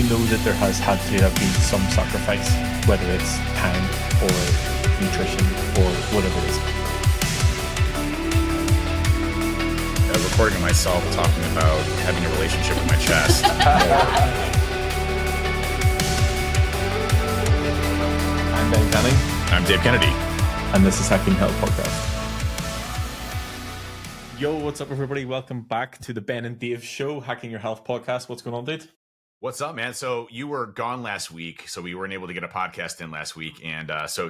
know that there has had to have been some sacrifice, whether it's time or nutrition or whatever it is. Recording of myself talking about having a relationship with my chest. I'm Ben Canning. I'm Dave Kennedy. And this is Hacking Health Podcast. Yo, what's up, everybody? Welcome back to the Ben and Dave Show, Hacking Your Health Podcast. What's going on, dude? What's up, man? So you were gone last week, so we weren't able to get a podcast in last week, and so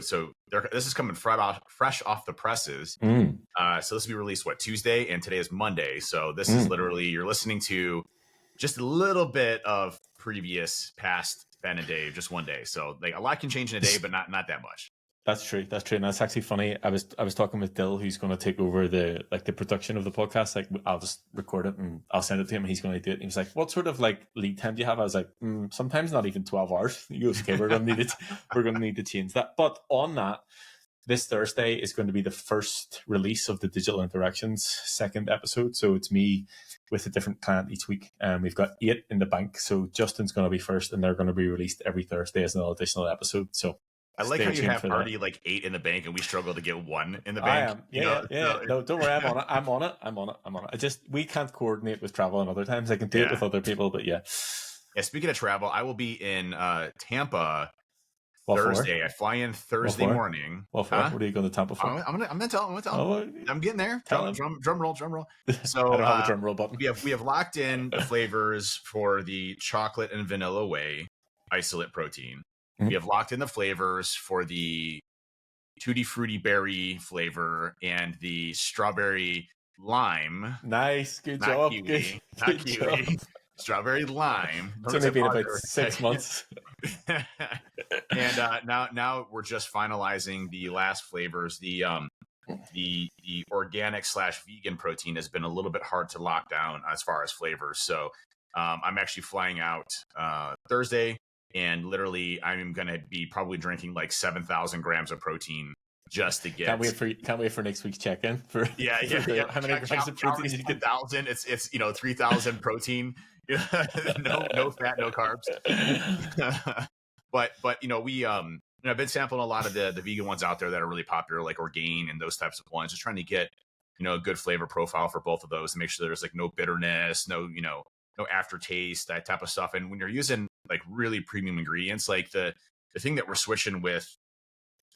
this is coming fresh off the presses. So this will be released Tuesday, and today is Monday. So this is literally you're listening to just a little bit of past Ben and Dave, just one day. So like a lot can change in a day, but not that much. That's true. And that's actually funny. I was talking with Dill, who's going to take over the production of the podcast. Like, I'll just record it and I'll send it to him, and he's going to do it. And he was like, "What sort of like lead time do you have?" I was like, "Sometimes not even 12 hours." He goes, "Okay, we're going to need to change that." But on that, this Thursday is going to be the first release of the Digital Interactions second episode. So it's me with a different client each week. We've got 8 in the bank. So Justin's going to be first, and they're going to be released every Thursday as an additional episode. So I like how you have already like 8 in the bank, and we struggle to get 1 in the bank. I am. Yeah. No, don't worry. I'm on it. We can't coordinate with travel, and other times I can do it with other people, but yeah. Yeah. Speaking of travel, I will be in Tampa Thursday. I fly in Thursday morning. What are you going to Tampa for? I'm gonna tell him. I'm getting there. Drum roll. So I don't have a drum roll button. We have locked in the flavors for the chocolate and vanilla whey isolate protein. We have locked in the flavors for the tutti frutti berry flavor and the strawberry lime. Nice, good job. Kiwi, good kiwi. Job. Strawberry lime. It's only been about 6 months. And now we're just finalizing the last flavors. The organic / vegan protein has been a little bit hard to lock down as far as flavors. So I'm actually flying out Thursday. And literally, I'm going to be probably drinking like 7,000 grams of protein just to get. Can't wait for next week's check-in. For how many grams of protein you get? 1,000. It's 3,000 protein. no fat, no carbs. but we I've been sampling a lot of the vegan ones out there that are really popular, like Orgain and those types of ones. Just trying to get a good flavor profile for both of those and make sure there's like no bitterness, no aftertaste, that type of stuff. And when you're using like really premium ingredients, like the thing that we're switching with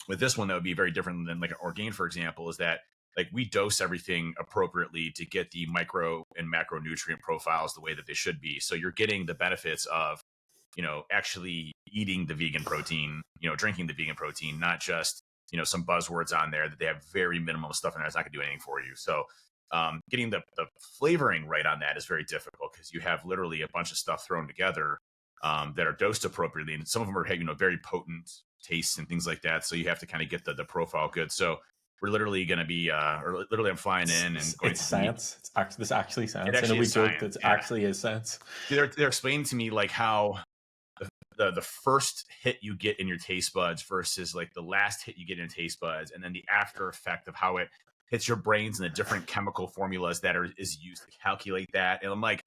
this one that would be very different than like an Orgain, for example, is that like we dose everything appropriately to get the micro and macronutrient profiles the way that they should be. So you're getting the benefits of, actually eating the vegan protein, drinking the vegan protein, not just, some buzzwords on there that they have very minimal stuff in there that's not gonna do anything for you. So getting the flavoring right on that is very difficult because you have literally a bunch of stuff thrown together that are dosed appropriately, and some of them are very potent tastes and things like that. So you have to kind of get the profile good. So we're literally going to be, I'm flying in and going. It's science. It's actually science. It we joke that actually is science. They're explaining to me like how the first hit you get in your taste buds versus like the last hit you get in your taste buds, and then the after effect of how it hits your brains and the different chemical formulas that is used to calculate that. And I'm like,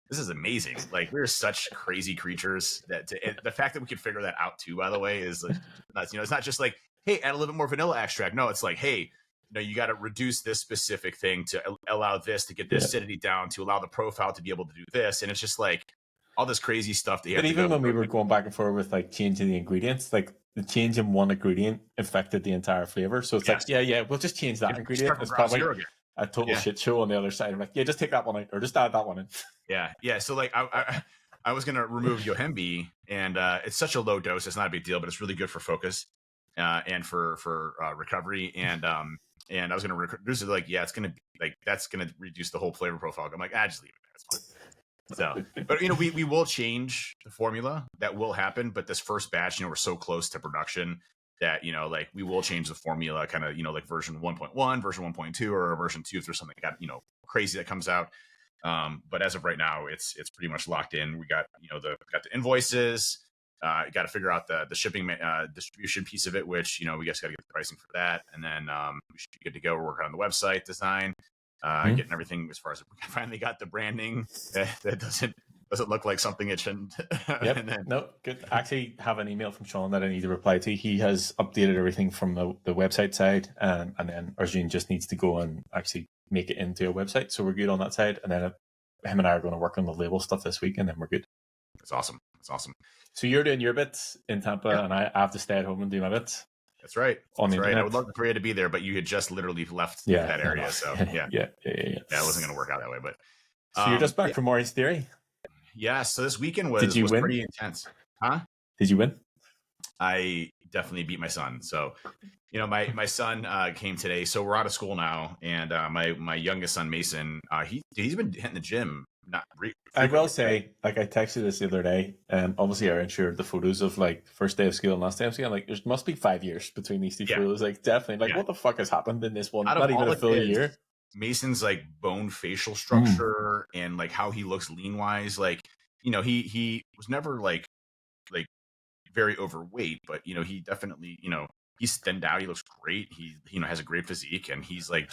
this is amazing. Like, we're such crazy creatures that the fact that we can figure that out too, by the way, is like nuts. It's not just like, hey, add a little bit more vanilla extract. No, it's like, hey, you got to reduce this specific thing to allow this to get the acidity down, to allow the profile to be able to do this. And it's just like all this crazy stuff that you have to even when we were going back and forth with like changing the ingredients, like the change in one ingredient affected the entire flavor. So it's like, we'll just change that ingredient. It's probably a total shit show on the other side. I'm like, just take that one out or just add that one in. Yeah. So like I was going to remove Yohimbe, and it's such a low dose. It's not a big deal, but it's really good for focus and for recovery. And I was going to reduce it. Like, it's going to be like, that's going to reduce the whole flavor profile. I'm like, just leave it there. It's fine. So, but we will change the formula. That will happen. But this first batch, we're so close to production that, like we will change the formula kind of, like version 1.1, version 1.2, or version 2 if there's something crazy that comes out. But as of right now, it's pretty much locked in. We got, got the invoices, got to figure out the shipping, distribution piece of it, which, we just got to get the pricing for that. And then, we should be good to go. We're working on the website design, getting everything as far as we finally got the branding that doesn't doesn't look like something it shouldn't. Yep. And then, No, good. I actually have an email from Sean that I need to reply to. He has updated everything from the website side, and then Arjun just needs to go and actually make it into a website. So we're good on that side. And then him and I are going to work on the label stuff this week, and then we're good. it's awesome. It's awesome. So you're doing your bits in Tampa, and I have to stay at home and do my bits. That's right. On That's the right. I internet. would love for you to be there, but you had just literally left that area. So yeah, it wasn't going to work out that way. But so you're just back from Orange Theory. Yeah. So this weekend was pretty intense. Huh? Did you win? I definitely beat my son. So, my son came today. So we're out of school now, and my youngest son Mason, he's been hitting the gym. I will say, like I texted this the other day, and obviously I shared the photos of like first day of school and last day of school. I'm like, there must be 5 years between these two photos. Like definitely, like what the fuck has happened in this one? Not even a full year. Mason's like bone facial structure and like how he looks lean wise, like he was never like very overweight, but he definitely he's thinned out. He looks great. He has a great physique, and he's like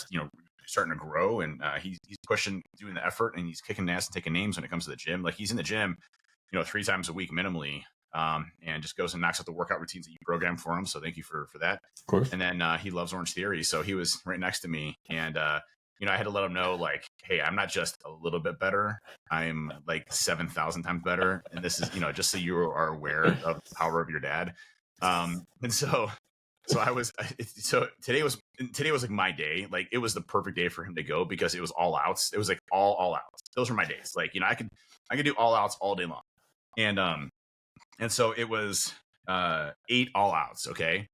starting to grow, and he's pushing, doing the effort, and he's kicking ass and taking names when it comes to the gym. Like he's in the gym 3 times a week minimally, and just goes and knocks out the workout routines that you program for him. So thank you for that. Of course. And then he loves Orange Theory, so he was right next to me, and I had to let him know, like, hey, I'm not just a little bit better. I'm like 7,000 times better. And this is, just so you are aware of the power of your dad. And so today was like my day. Like it was the perfect day for him to go because it was all outs. It was like all outs. Those were my days. Like, I could do all outs all day long. And so it was 8 all outs. Okay.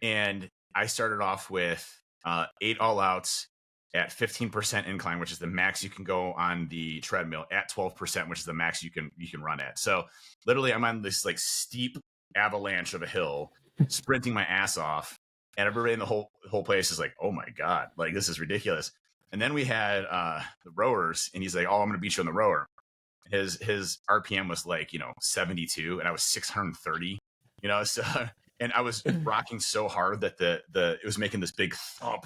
And I started off with 8 all outs at 15% incline, which is the max you can go on the treadmill, at 12%, which is the max you can run at. So literally I'm on this like steep avalanche of a hill, sprinting my ass off, and everybody in the whole place is like, oh my God, like this is ridiculous. And then we had the rowers, and he's like, oh, I'm going to beat you on the rower. His RPM was like, 72, and I was 630, so, and I was rocking so hard that it was making this big thump,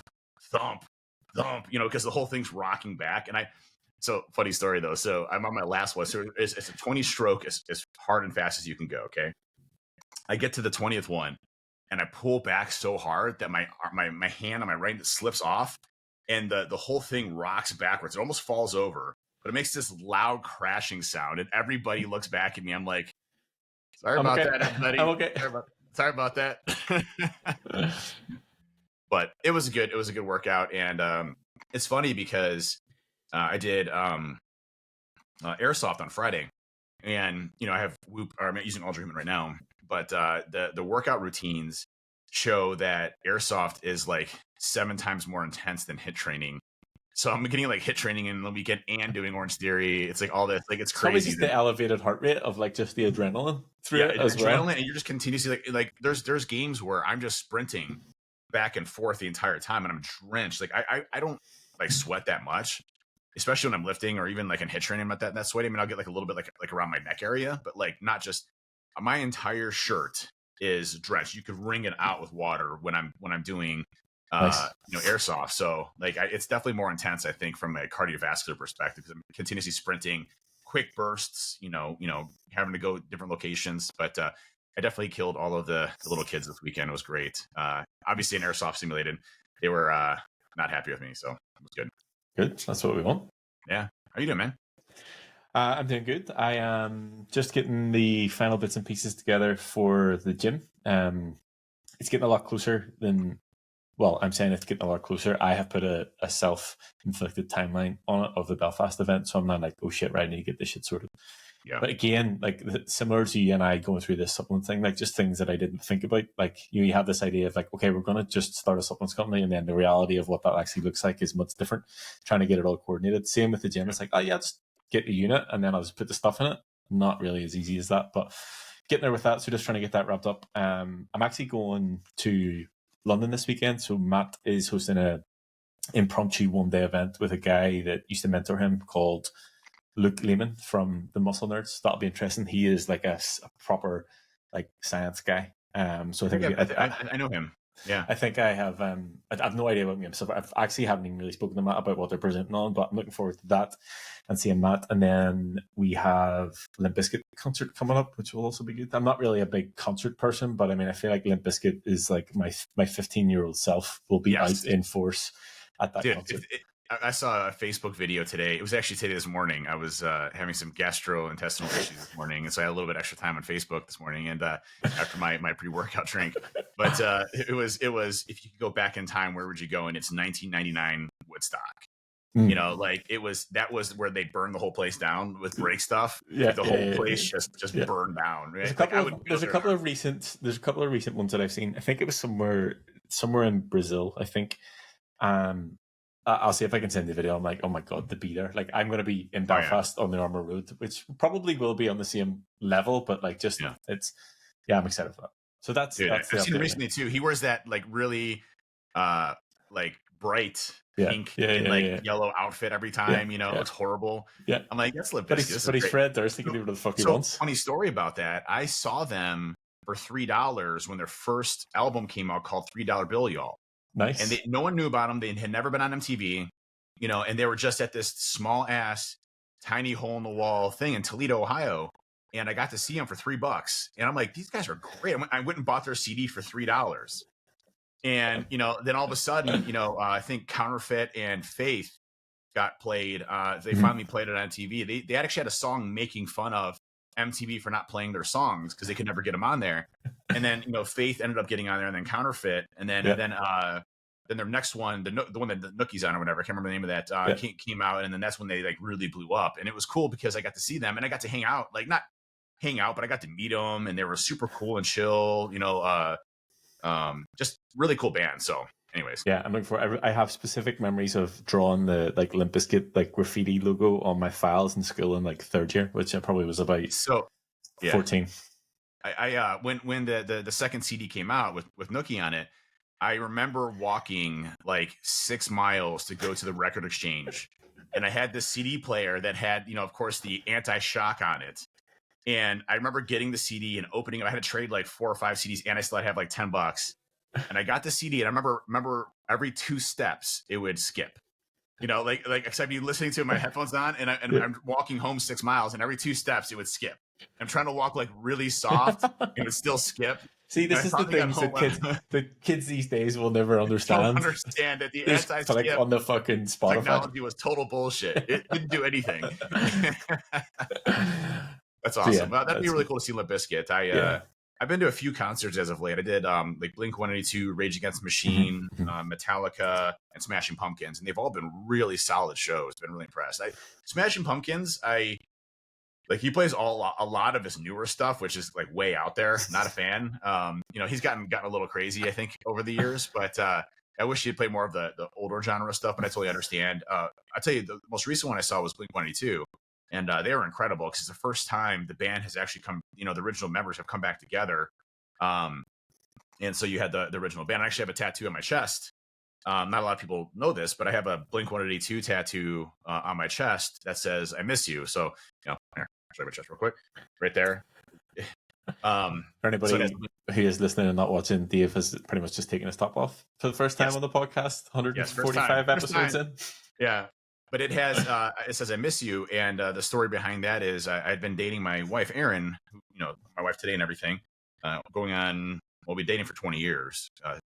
because the whole thing's rocking back. And so funny story though. So I'm on my last one. So it's a 20 stroke as hard and fast as you can go. Okay. I get to the 20th one, and I pull back so hard that my hand on my right slips off, and the whole thing rocks backwards. It almost falls over, but it makes this loud crashing sound, and everybody looks back at me. I'm like, sorry about that, everybody. I'm okay. Sorry about that. But it was a good workout. And it's funny because I did Airsoft on Friday, and I have Whoop, or I'm using Ultra Human right now, but the workout routines show that Airsoft is like 7 times more intense than HIIT training. So I'm getting like HIIT training in the weekend and doing Orange Theory. It's like all this, like it's crazy. It's the elevated heart rate of like just the adrenaline through it as well. And you're just continuously like there's games where I'm just sprinting back and forth the entire time, and I'm drenched. Like I don't like sweat that much, especially when I'm lifting, or even like in HIIT training. I'm not that sweaty. I mean, I'll get like a little bit like around my neck area, but like not just my entire shirt is drenched. You could wring it out with water when I'm doing nice. Airsoft. So like it's definitely more intense, I think, from a cardiovascular perspective, because I'm continuously sprinting, quick bursts, having to go different locations. But I definitely killed all of the little kids this weekend. It was great. Obviously, in Airsoft simulated, they were not happy with me, so it was good. Good. That's what we want. Yeah. How you doing, man? I'm doing good. I am just getting the final bits and pieces together for the gym. It's getting a lot closer than... Well, I'm saying it's getting a lot closer. I have put a self-inflicted timeline on it of the Belfast event, so I'm not like, oh shit, right, I need to get this shit sorted. Yeah. But again, like similar to you and I going through this supplement thing, like just things that I didn't think about. Like you have this idea of like, okay, we're going to just start a supplements company, and then the reality of what that actually looks like is much different. Trying to get it all coordinated. Same with the gym. It's like, oh yeah, just get a unit, and then I'll just put the stuff in it. Not really as easy as that, but getting there with that. So just trying to get that wrapped up. I'm actually going to London this weekend. So Matt is hosting a impromptu 1-day event with a guy that used to mentor him called Luke Lehman from the Muscle Nerds. That'll be interesting. He is like a proper like science guy. So I think I know him. Yeah. I think I have. I have no idea what games. So I've actually haven't even really spoken to Matt about what they're presenting on, but I'm looking forward to that and seeing Matt. And then we have Limp Bizkit concert coming up, which will also be good. I'm not really a big concert person, but I mean, I feel like Limp Bizkit is like my 15-year-old self will be out in force at that concert. I saw a Facebook video today. It was actually today this morning. I was having some gastrointestinal issues this morning, and so I had a little bit extra time on Facebook this morning, and after my pre-workout drink. But it was if you could go back in time, where would you go? And it's 1999 Woodstock. You know, like that was where they burned the whole place down with break stuff. Yeah, the whole place just burned down. Right? There's a couple of recent ones that I've seen. I think it was somewhere in Brazil. I think. I'll see if I can send the video. I'm like, oh my god, to be there. Like, I'm going to be in Belfast on the Armour Road, which probably will be on the same level, but like, just it's I'm excited for that. So that's I've seen recently too. He wears that like really like bright pink and yellow outfit every time. You know, it looks horrible. Yeah, I'm like, that's Limp Bizkit. But he's Fred Durst. He can do whatever the fuck he wants. Funny story about that. I saw them for $3 when their first album came out called $3 Bill Y'all. Nice. And no one knew about them. They had never been on MTV, you know, and they were just at this small ass, tiny hole in the wall thing in Toledo, Ohio. And I got to see them for $3. And I'm like, these guys are great. I went and bought their CD for $3. And, you know, then all of a sudden, you know, I think Counterfeit and Faith got played. They finally played it on MTV. They actually had a song making fun of MTV for not playing their songs because they could never get them on there. And then, you know, Faith ended up getting on there, and then Counterfeit, and then their next one, the one that the Nookie's on or whatever, I can't remember the name of that, came out, and then that's when they like really blew up. And it was cool because I got to see them, and I got to hang out, like not hang out, but I got to meet them, and they were super cool and chill, you know, just really cool band. So anyways, I'm looking for. I have specific memories of drawing the like Limp Bizkit like graffiti logo on my files in school in like third year, which I probably was about 14. I when the second CD came out with Nookie on it, I remember walking like 6 miles to go to the record exchange, and I had this CD player that had, you know, of course, the anti-shock on it. And I remember getting the CD and opening it. I had to trade like 4 or 5 CDs, and I still had like $10. And I got the CD, and I remember every 2 steps it would skip. You know, like except you listening to it, my headphones on, and I'm walking home 6 miles, and every 2 steps it would skip. I'm trying to walk like really soft, and it would still skip. See, this is the things that kids these days will never understand. Don't understand that the anti-skip like on the fucking Spotify technology was total bullshit. It didn't do anything. That's awesome. Well, that'd be really cool to see Limp Bizkit. I've been to a few concerts as of late. I did like Blink-182, Rage Against the Machine, Metallica, and Smashing Pumpkins, and they've all been really solid shows. Been really impressed. Smashing Pumpkins, he plays a lot of his newer stuff, which is like way out there. Not a fan. You know, he's gotten a little crazy, I think, over the years. But I wish he'd play more of the older genre stuff. But I totally understand. I tell you, the most recent one I saw was Blink-182. And they were incredible because it's the first time the band has actually come, you know, the original members have come back together. And so you had the original band. I actually have a tattoo on my chest. Not a lot of people know this, but I have a Blink-182 tattoo on my chest that says, "I miss you." So, you know, here, I'll show you my chest real quick. Right there. For anybody who is listening and not watching, Dave has pretty much just taken his top off for the first time on the podcast. 145 episodes in. Yeah. But it has, it says, "I miss you." And the story behind that is I'd been dating my wife, Erin, who, you know, my wife today and everything, we've been dating for 20 years,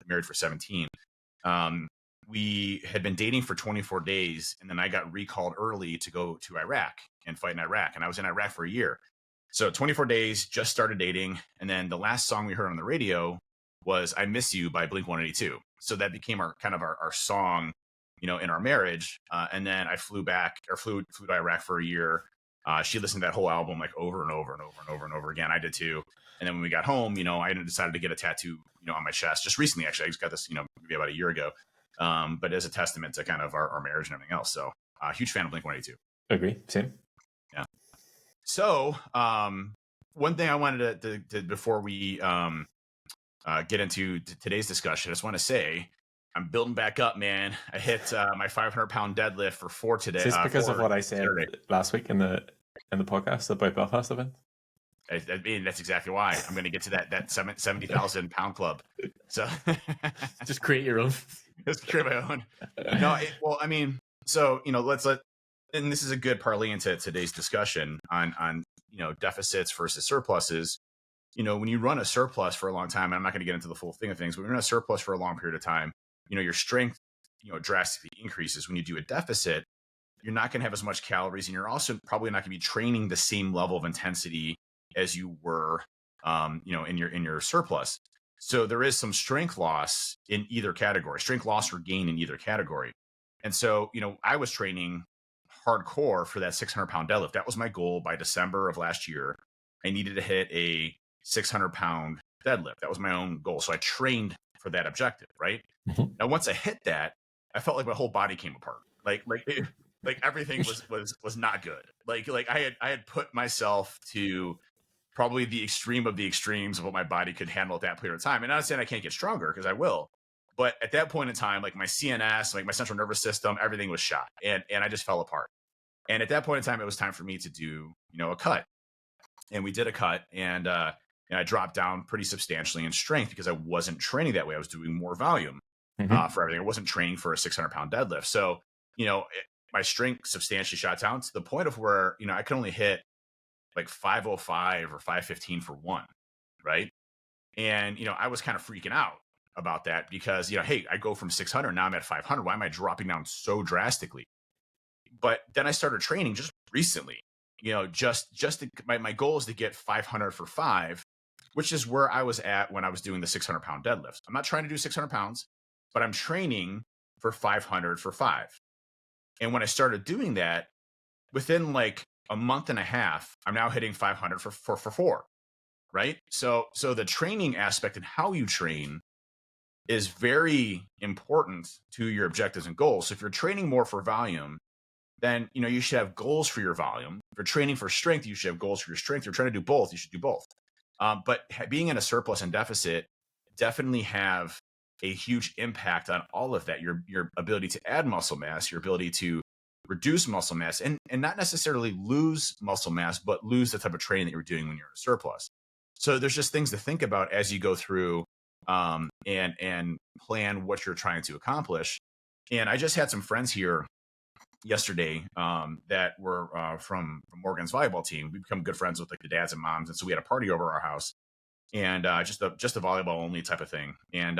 married for 17. We had been dating for 24 days, and then I got recalled early to go to Iraq and fight in Iraq. And I was in Iraq for a year. So 24 days, just started dating. And then the last song we heard on the radio was "I Miss You" by Blink-182. So that became our song, you know, in our marriage. And then I flew to Iraq for a year. She listened to that whole album like over and over and over and over and over again. I did too. And then when we got home, you know, I decided to get a tattoo, you know, on my chest just recently. Actually, I just got this, you know, maybe about a year ago. But as a testament to kind of our marriage and everything else. So huge fan of Blink-182. Agree. Same. Yeah. So one thing I wanted to before we get into today's discussion, I just want to say, I'm building back up, man. I hit my 500-pound deadlift for 4 today. Is this because of what I said last week in the podcast about Belfast event? I mean, that's exactly why I'm going to get to that 70,000 pound club. So Just create your own. just create my own. No, well, I mean, so and this is a good parlay into today's discussion on deficits versus surpluses. When you run a surplus for a long time, and I'm not going to get into the full thing of things, but when you run a surplus for a long period of time, your strength, drastically increases. When you do a deficit, you're not going to have as much calories, and you're also probably not going to be training the same level of intensity as you were, in your surplus. So there is some strength loss in either category, strength loss or gain in either category. And so, I was training hardcore for that 600-pound deadlift. That was my goal by December of last year. I needed to hit a 600-pound deadlift. That was my own goal. So I trained for that objective, right? Mhm. Now, once I hit that, I felt like my whole body came apart. Like everything was not good. Like I had put myself to probably the extreme of the extremes of what my body could handle at that period of time. And I'm not saying I can't get stronger, because I will. But at that point in time, like my CNS, like my central nervous system, everything was shot, and I just fell apart. And at that point in time, it was time for me to do, a cut. And we did a cut, and I dropped down pretty substantially in strength because I wasn't training that way. I was doing more volume for everything. I wasn't training for a 600-pound deadlift. So, my strength substantially shot down to the point of where, I could only hit like 505 or 515 for one, right? And, I was kind of freaking out about that because, hey, I go from 600, now I'm at 500. Why am I dropping down so drastically? But then I started training just recently, my goal is to get 500 for 5, which is where I was at when I was doing the 600-pound deadlifts. I'm not trying to do 600 pounds, but I'm training for 500 for 5. And when I started doing that, within like a month and a half, I'm now hitting 500 for 4, right? So the training aspect and how you train is very important to your objectives and goals. So if you're training more for volume, then you should have goals for your volume. If you're training for strength, you should have goals for your strength. If you're trying to do both, you should do both. But being in a surplus and deficit definitely have a huge impact on all of that. Your ability to add muscle mass, your ability to reduce muscle mass, and not necessarily lose muscle mass, but lose the type of training that you're doing when you're in a surplus. So there's just things to think about as you go through and plan what you're trying to accomplish. And I just had some friends here yesterday that were from Morgan's volleyball team. We become good friends with like the dads and moms, and so we had a party over our house, and just a volleyball only type of thing. And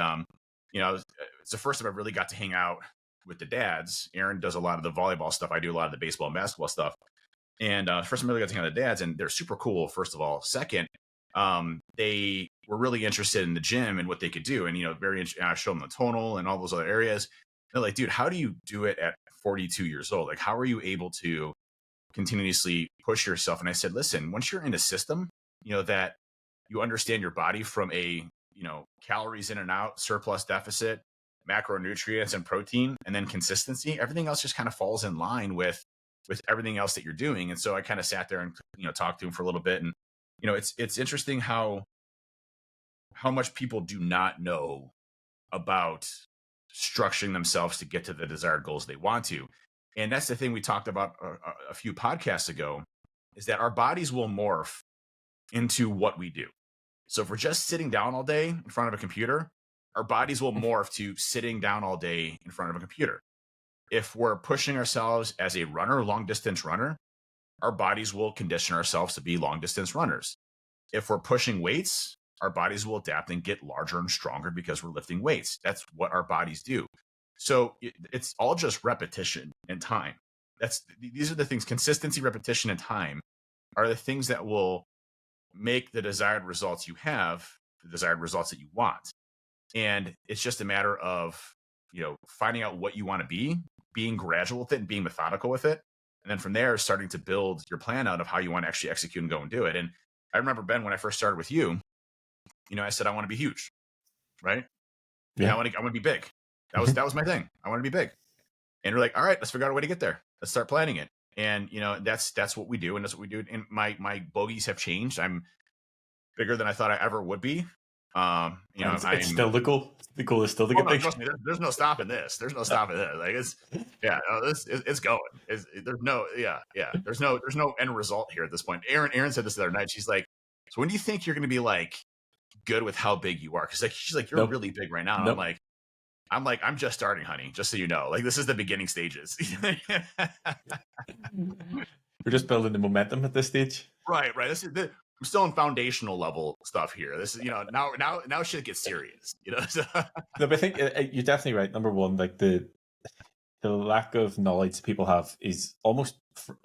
it's the first time I really got to hang out with the dads. Aaron does a lot of the volleyball stuff. I do a lot of the baseball and basketball stuff. And first time I really got to hang out with the dads, and they're super cool, first of all. Second, they were really interested in the gym and what they could do. And, I showed them the tonal and all those other areas. They're like, dude, how do you do it at 42 years old? Like, how are you able to continuously push yourself? And I said, listen, once you're in a system, that you understand your body from a, calories in and out, surplus, deficit, macronutrients and protein, and then consistency, everything else just kind of falls in line with everything else that you're doing. And so I kind of sat there and, talked to him for a little bit. And, it's interesting how much people do not know about structuring themselves to get to the desired goals they want to. And that's the thing we talked about a few podcasts ago, is that our bodies will morph into what we do. So if we're just sitting down all day in front of a computer, our bodies will morph to sitting down all day in front of a computer. If we're pushing ourselves as a runner, long distance runner, our bodies will condition ourselves to be long distance runners. If we're pushing weights, our bodies will adapt and get larger and stronger because we're lifting weights. That's what our bodies do. So it's all just repetition and time. These are the things: consistency, repetition, and time are the things that will make the desired results you have, the desired results that you want. And it's just a matter of, finding out what you want to be, being gradual with it and being methodical with it. And then from there, starting to build your plan out of how you want to actually execute and go and do it. And I remember, Ben, when I first started with you, I said, I want to be huge, right? Yeah. I want to be big. That was my thing. I want to be big. And we're like, all right, let's figure out a way to get there. Let's start planning it. And, that's what we do. And that's what we do. And my bogeys have changed. I'm bigger than I thought I ever would be. It's still the goal. The goal is still to get big. Trust me, there's no stopping this. There's no stopping this. Like it's going. There's no end result here at this point. Erin said this the other night. She's like, so when do you think you're going to be like good with how big you are. Cause like, she's like, you're Nope. really big right now. And Nope. I'm just starting, honey, just so you know, like this is the beginning stages. We're just building the momentum at this stage. Right. I'm still in foundational level stuff here. This is, now shit gets serious, So, No, but I think you're definitely right. Number one, like the lack of knowledge people have is almost,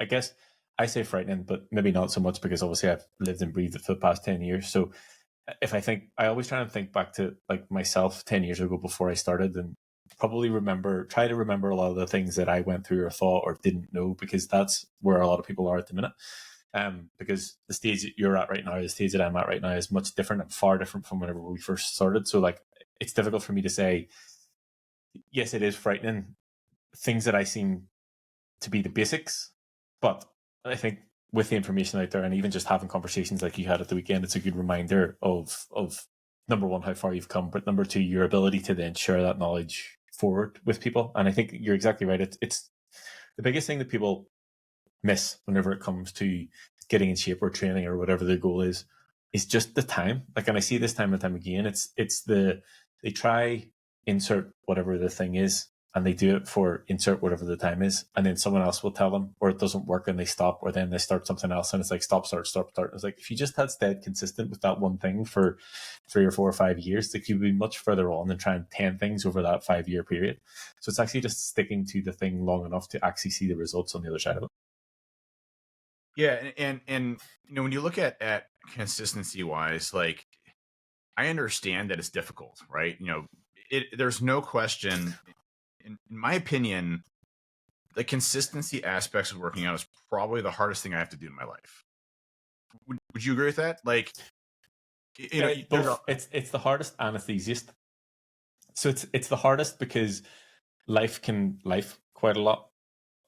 I guess, I say frightening, but maybe not so much because obviously I've lived and breathed it for the past 10 years. So if I always try and think back to like myself 10 years ago before I started, and probably try to remember a lot of the things that I went through or thought or didn't know, because that's where a lot of people are at the minute. Because the stage that you're at right now, the stage that I'm at right now is much different and far different from whenever we first started. So like, it's difficult for me to say, yes, it is frightening, things that I seem to be the basics, but I think with the information out there and even just having conversations like you had at the weekend, it's a good reminder of number one, how far you've come, but number two, your ability to then share that knowledge forward with people. And I think you're exactly right. It's the biggest thing that people miss whenever it comes to getting in shape or training or whatever their goal is just the time. Like, and I see this time and time again, they try insert whatever the thing is, and they do it for insert whatever the time is, and then someone else will tell them, or it doesn't work and they stop, or then they start something else and it's like stop, start, stop, start. It's like, if you just had stayed consistent with that one thing for 3 or 4 or 5 years, like, you'd be much further on than trying 10 things over that 5-year period. So it's actually just sticking to the thing long enough to actually see the results on the other side of it. Yeah, and when you look at consistency wise, like, I understand that it's difficult, right? There's no question. In my opinion, the consistency aspects of working out is probably the hardest thing I have to do in my life. Would you agree with that? Like, it's the hardest and it's the easiest. So it's the hardest because life quite a lot,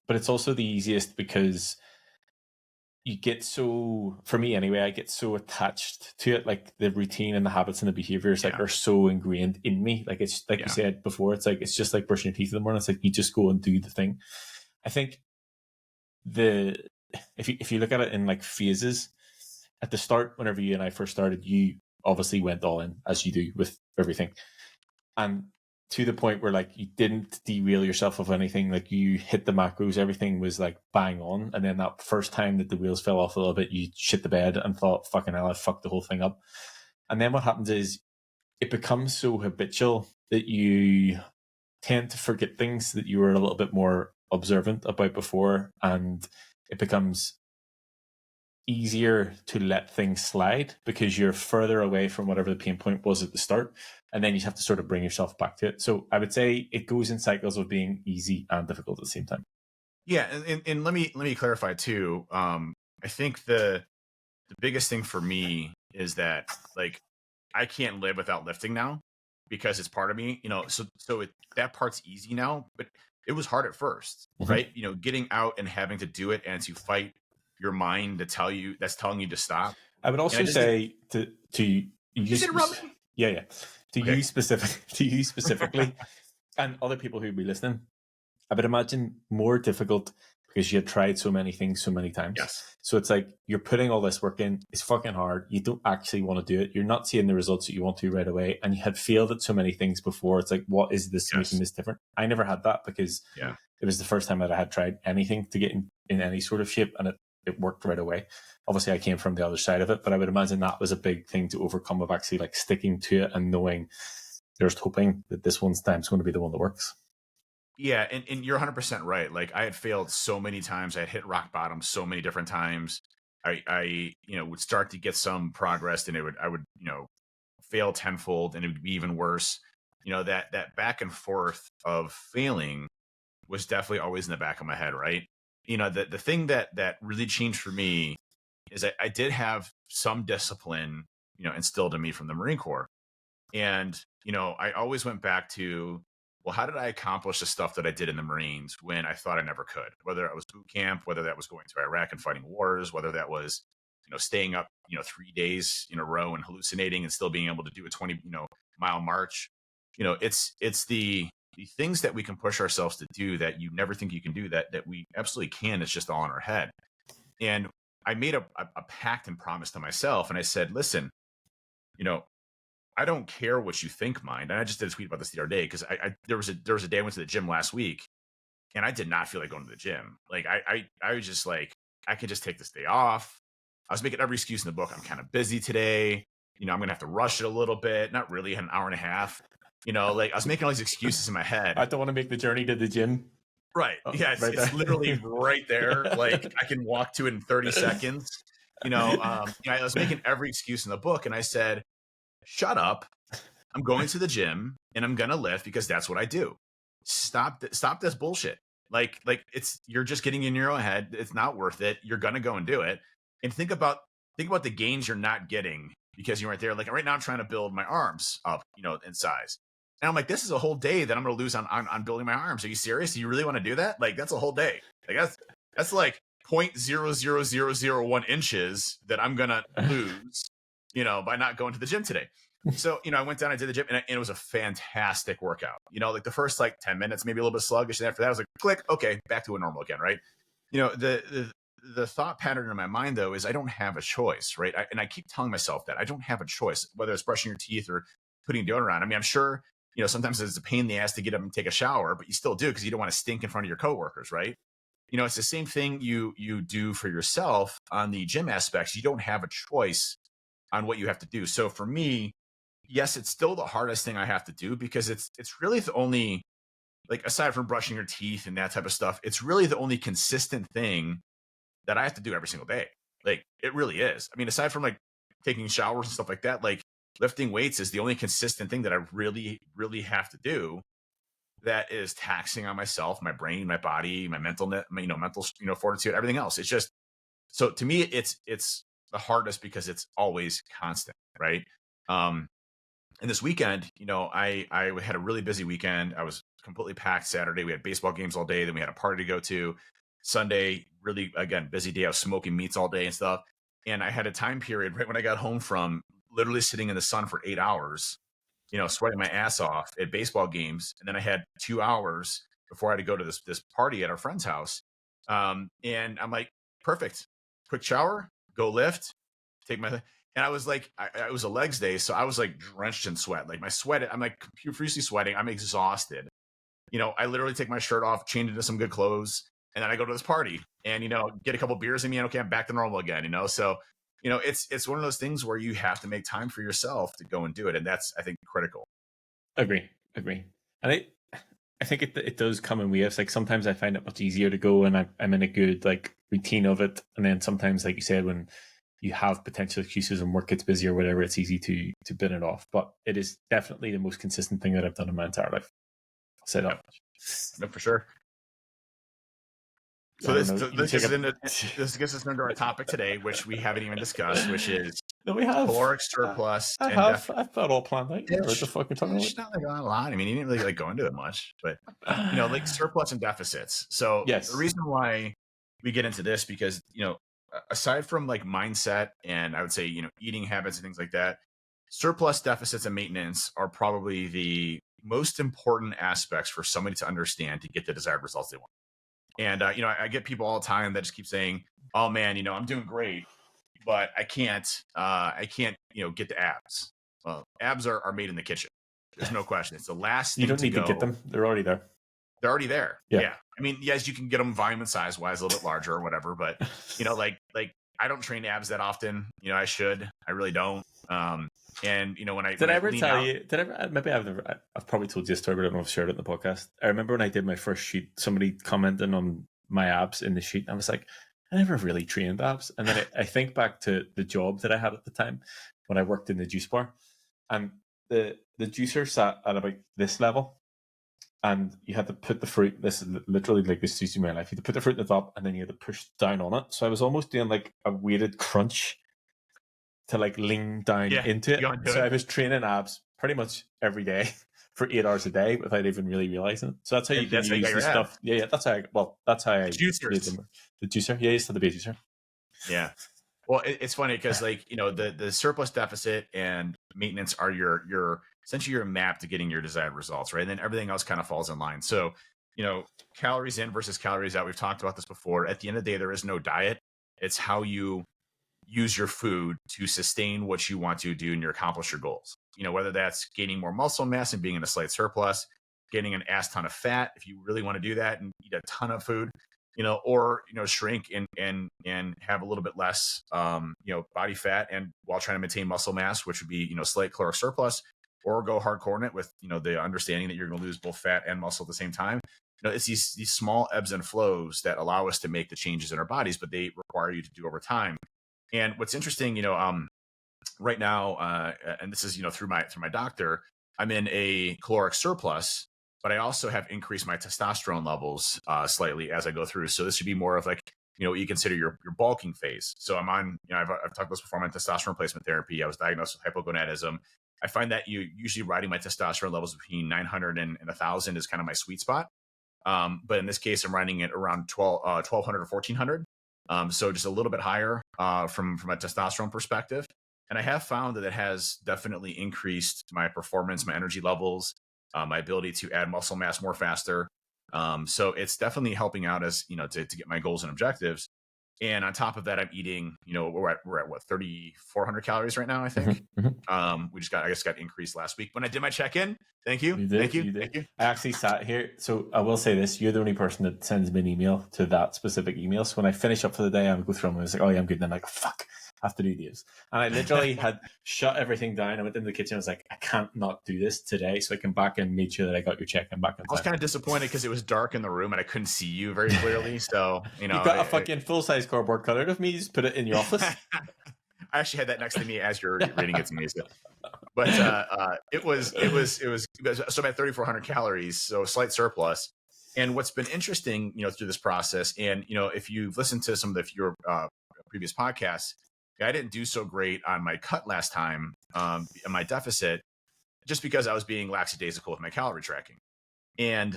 but it's also the easiest because you get so, for me anyway, I get so attached to it. Like, the routine and the habits and the behaviors are so ingrained in me. Like, it's like you said before, it's just like brushing your teeth in the morning. It's like you just go and do the thing. I think if you look at it in like phases, at the start, whenever you and I first started, you obviously went all in, as you do with everything, and to the point where like you didn't derail yourself of anything. Like, you hit the macros, everything was like bang on. And then that first time that the wheels fell off a little bit, you shit the bed and thought, fucking hell, I fucked the whole thing up. And then what happens is it becomes so habitual that you tend to forget things that you were a little bit more observant about before. And it becomes easier to let things slide because you're further away from whatever the pain point was at the start, and then you have to sort of bring yourself back to it. So I would say it goes in cycles of being easy and difficult at the same time. Yeah, and let me clarify too. I think the biggest thing for me is that, like, I can't live without lifting now because it's part of me. That part's easy now, but it was hard at first, right? Getting out and having to do it and to fight your mind that's telling you to stop. I would also say to use, yeah, to you specifically, and other people who'd be listening, I would imagine more difficult because you had tried so many things so many times. Yes. So it's like you're putting all this work in. It's fucking hard. You don't actually want to do it. You're not seeing the results that you want to right away, and you had failed at so many things before. It's like, what is this making this different? I never had that because it was the first time that I had tried anything to get in any sort of shape, and it worked right away. Obviously I came from the other side of it, but I would imagine that was a big thing to overcome, of actually like sticking to it and knowing, just hoping that this one's time is going to be the one that works. Yeah, and you're 100% right. Like, I had failed so many times. I had hit rock bottom so many different times. I would start to get some progress, and I would fail tenfold, and it would be even worse. That back and forth of failing was definitely always in the back of my head, right? The thing that really changed for me is I did have some discipline, instilled in me from the Marine Corps. And, I always went back to, well, how did I accomplish the stuff that I did in the Marines when I thought I never could? Whether it was boot camp, whether that was going to Iraq and fighting wars, whether that was, staying up, 3 days in a row and hallucinating and still being able to do a 20-mile march. It's the things that we can push ourselves to do that you never think you can do that we absolutely can. It's just all in our head. And I made a pact and promise to myself. And I said, listen, I don't care what you think, mind. And I just did a tweet about this the other day because there was a day I went to the gym last week and I did not feel like going to the gym. Like I was just like, I could just take this day off. I was making every excuse in the book. I'm kind of busy today. I'm going to have to rush it a little bit. Not really, an hour and a half. Like I was making all these excuses in my head. I don't want to make the journey to the gym. Right. Yeah. It's literally right there. Like I can walk to it in 30 seconds. I was making every excuse in the book and I said, shut up. I'm going to the gym and I'm going to lift because that's what I do. Stop this bullshit. Like you're just getting in your own head. It's not worth it. You're going to go and do it. And think about the gains you're not getting because you're right there. Like right now I'm trying to build my arms up, in size. And I'm like, this is a whole day that I'm going to lose on building my arms. Are you serious? Do you really want to do that? Like that's a whole day. Like that's like 0.00001 inches that I'm going to lose, by not going to the gym today. So, I went down, I did the gym and it was a fantastic workout. Like the first 10 minutes, maybe a little bit sluggish. And after that, I was like, click, okay, back to a normal again. Right. The thought pattern in my mind though, is I don't have a choice. Right. And I keep telling myself that I don't have a choice, whether it's brushing your teeth or putting deodorant on. I mean, I'm sure, sometimes it's a pain in the ass to get up and take a shower, but you still do because you don't want to stink in front of your coworkers. Right. It's the same thing you do for yourself on the gym aspects. You don't have a choice on what you have to do. So for me, yes, it's still the hardest thing I have to do because it's really the only, aside from brushing your teeth and that type of stuff, it's really the only consistent thing that I have to do every single day. Like it really is. I mean, aside from taking showers and stuff like that, lifting weights is the only consistent thing that I really, really have to do. That is taxing on myself, my brain, my body, my mental fortitude, everything else. It's just, so to me, it's the hardest because it's always constant. Right. And this weekend, I had a really busy weekend. I was completely packed Saturday. We had baseball games all day. Then we had a party to go to. Sunday, really, again, busy day. I was smoking meats all day and stuff. And I had a time period right when I got home from literally sitting in the sun for 8 hours, sweating my ass off at baseball games. And then I had 2 hours before I had to go to this party at our friend's house. And I'm like, perfect. Quick shower, go lift, take my, and I was like, it was a legs day. So I was drenched in sweat, my sweat, I'm profusely sweating. I'm exhausted. I literally take my shirt off, change into some good clothes. And then I go to this party and, get a couple beers in me and okay, I'm back to normal again, So, it's one of those things where you have to make time for yourself to go and do it. And that's, I think, critical. Agree. And I think it does come in waves. Sometimes I find it much easier to go and I'm in a good routine of it. And then sometimes, like you said, when you have potential excuses and work gets busy or whatever, it's easy to bin it off. But it is definitely the most consistent thing that I've done in my entire life. I'll say that. No, for sure. So this gets us into our topic today, which we haven't even discussed, which is we have caloric surplus. I've got it all planned out. What the fuck are you talking about? It's not a lot. I mean, you didn't really go into it much, but surplus and deficits. So yes. The reason why we get into this because aside from mindset and I would say eating habits and things like that, surplus, deficits, and maintenance are probably the most important aspects for somebody to understand to get the desired results they want. And, I get people all the time that just keep saying, oh man, I'm doing great, but I can't, get the abs. Well, abs are made in the kitchen. There's no question. It's the last thing you don't need to get them. They're already there. They're already there. Yeah. I mean, yes, you can get them volume and size wise, a little bit larger or whatever, but I don't train abs that often. I should, I really don't. And when I ever tell you? Maybe I've probably told you a story, but I don't know if I've shared it in the podcast. I remember when I did my first shoot, somebody commented on my abs in the sheet. And I was like, I never really trained abs. And then I think back to the job that I had at the time when I worked in the juice bar, and the juicer sat at about this level, and you had to put the fruit. This is literally this used to be my life. You had to put the fruit in the top, and then you had to push down on it. So I was almost doing a weighted crunch to lean down into it. So I was training abs pretty much every day for 8 hours a day without even really realizing it. So that's how you can use the stuff. Yeah, that's how I juicers. The juicer. Yeah, it's the base juicer. Yeah. Well, it's funny because the surplus, deficit, and maintenance are your essentially your map to getting your desired results, right? And then everything else kind of falls in line. So, calories in versus calories out. We've talked about this before. At the end of the day, there is no diet. It's how you use your food to sustain what you want to do and accomplish your goals. whether that's gaining more muscle mass and being in a slight surplus, gaining an ass ton of fat if you really want to do that and eat a ton of food, or shrink and have a little bit less body fat and while trying to maintain muscle mass, which would be slight caloric surplus, or go hardcore in it with the understanding that you're going to lose both fat and muscle at the same time. It's these small ebbs and flows that allow us to make the changes in our bodies, but they require you to do over time. And what's interesting, right now, and this is through my doctor, I'm in a caloric surplus, but I also have increased my testosterone levels slightly as I go through. So this should be more of like what you consider your bulking phase. So I'm on, I've talked about this before, I'm on testosterone replacement therapy. I was diagnosed with hypogonadism. I find that usually riding my testosterone levels between 900 and 1,000 is kind of my sweet spot. But in this case, I'm riding it around 1,200 or 1,400. So just a little bit higher from a testosterone perspective. And I have found that it has definitely increased my performance, my energy levels, my ability to add muscle mass more faster. So it's definitely helping out as, to get my goals and objectives. And on top of that, I'm eating, we're at what, 3,400 calories right now, I think. We just got increased last week when I did my check-in. Thank you. Thank you. I actually sat here. So I will say this, you're the only person that sends me an email to that specific email. So when I finish up for the day, I'll go through them and it's like, oh yeah, I'm good. And I'm like, fuck, I have to do these. And I literally had shut everything down. I went into the kitchen. I was like, I can't not do this today. So I came back and made sure that I got your check-in back in time. I was kind of disappointed because it was dark in the room and I couldn't see you very clearly. So, you got a fucking full-size cardboard cutout of me. You just put it in your office. I actually had that next to me as you're reading it to me. But it was so I'm at 3,400 calories, so slight surplus. And what's been interesting, through this process, and if you've listened to some of your previous podcasts, I didn't do so great on my cut last time, in my deficit, just because I was being lackadaisical with my calorie tracking. And